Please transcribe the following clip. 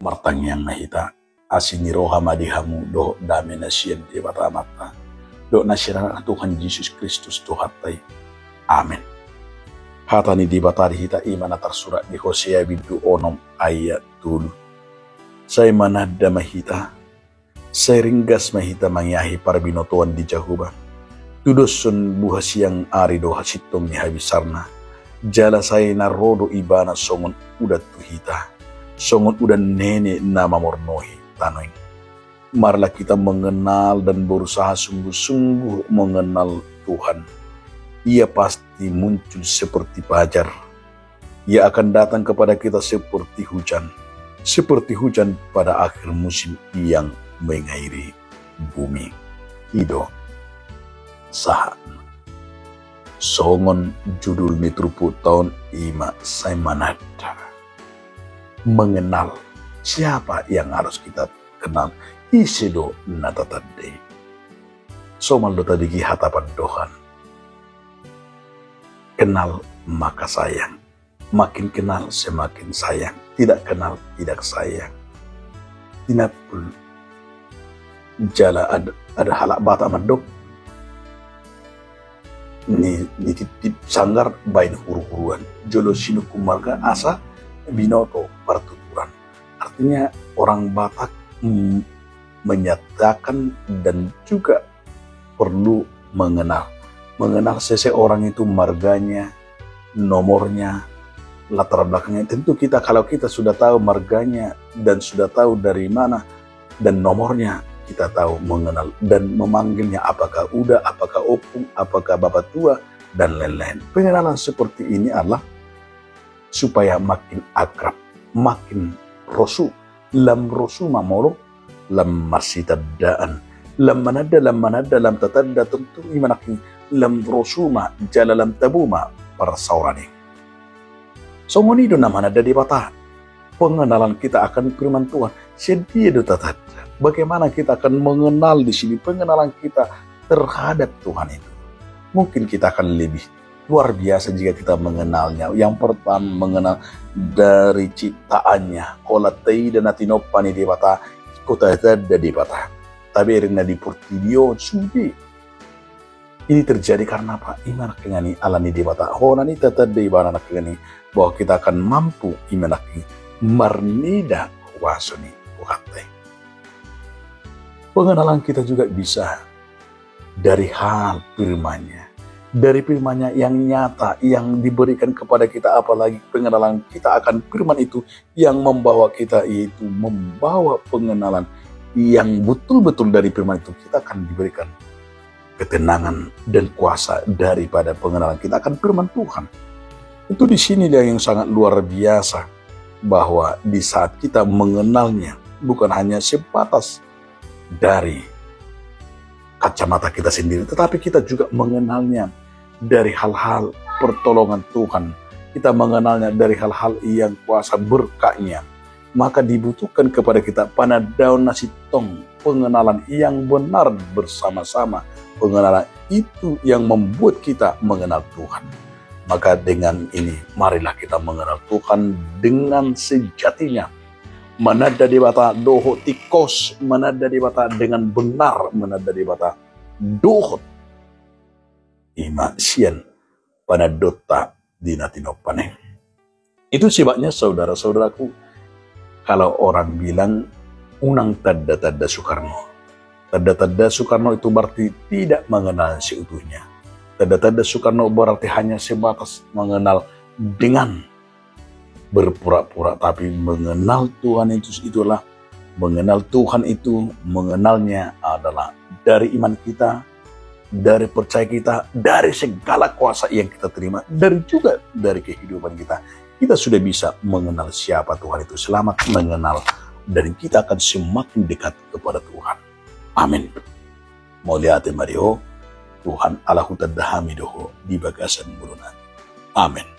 martangyang nahita asiniroha madihamu do dami nasien di bata mata do nasirana Tuhan Yesus Kristus Tuhatay. Amin. Hatani di bata hita imana tersurat di Hosea bidu onom ayat 7. Saya manada mahita, saya ringgas mahita mangyahi para binotoan di Jahuba. Tudosun buhas yang arido hasitong ni habisarna. Jala saya narodo ibana songon udat tuhita. Songon udan nene nama mornohi tanoing. Marilah kita mengenal dan berusaha sungguh-sungguh mengenal Tuhan. Ia pasti muncul seperti fajar. Ia akan datang kepada kita seperti hujan pada akhir musim yang mengairi bumi. Ido sahan. Songon judul mitrupu tahun ima saya manada. Mengenal siapa yang harus kita kenal. Isido natatade. Somal do tadigi hatapan Tuhan. Kenal maka sayang. Makin kenal semakin sayang. Tidak kenal tidak sayang. Tidak pun jala ada halak bata mandok. Ni titip sanggar bain huru-huruan. Jolo sinu kumarga asa binoto pertuturan. Artinya orang Batak menyatakan dan juga perlu mengenal seseorang itu marganya, nomornya, latar belakangnya. Tentu kalau kita sudah tahu marganya dan sudah tahu dari mana dan nomornya, kita tahu mengenal dan memanggilnya apakah uda, apakah opung, apakah bapak tua dan lain-lain. Pengenalan seperti ini adalah supaya makin akrab, makin rosu, lam rosu mamoro, lam masitadaan, lam manada, lam tatanda tentu imanakin, lam rosuma, jala lam tabuma, persaurani. Songoni do namanada di bata. Pengenalan kita akan firman Tuhan. Sedia do tatanda. Bagaimana kita akan mengenal di sini pengenalan kita terhadap Tuhan itu. Mungkin kita akan lebih luar biasa jika kita mengenalnya. Yang pertama mengenal dari ciptaannya. Kolatei dan atinopani di bata. Kota ada di bata. Tapi erina di portidio sumbi. Ini terjadi karena apa? Iman kengani alani di bata. Honani tatad di bana kengani bahwa kita akan mampu iman marnida wasoni uhatai. Pengenalan kita juga bisa dari hal firman-Nya. Dari firman-Nya yang nyata, yang diberikan kepada kita, apalagi pengenalan kita akan firman itu yang membawa kita, yaitu membawa pengenalan yang betul-betul dari firman itu. Kita akan diberikan ketenangan dan kuasa daripada pengenalan kita akan firman Tuhan. Itu di sini dia yang sangat luar biasa, bahwa di saat kita mengenalnya, bukan hanya sebatas dari kacamata kita sendiri, tetapi kita juga mengenalnya dari hal-hal pertolongan Tuhan. Kita mengenalnya dari hal-hal yang kuasa berkahnya. Maka dibutuhkan kepada kita panadaun nasi tong, pengenalan yang benar bersama-sama. Pengenalan itu yang membuat kita mengenal Tuhan. Maka dengan ini, marilah kita mengenal Tuhan dengan sejatinya. Manada di bata dohot tikos, manada di bata dengan benar, manada di bata dohot ima sian panadota dinatinopane. Itu sebabnya saudara-saudaraku, kalau orang bilang unang tanda-tanda Soekarno. Tanda-tanda Soekarno itu berarti tidak mengenal seutuhnya. Tanda-tanda Soekarno berarti hanya sebatas mengenal dengan berpura-pura, tapi mengenal Tuhan itulah mengenal Tuhan itu, mengenalnya adalah dari iman kita, dari percaya kita, dari segala kuasa yang kita terima, dari kehidupan kita. Kita sudah bisa mengenal siapa Tuhan itu. Selamat mengenal, dan kita akan semakin dekat kepada Tuhan. Amin. Mauliate Mario, Tuhan Allahutadahamidoho di bagasan bulunan. Amin.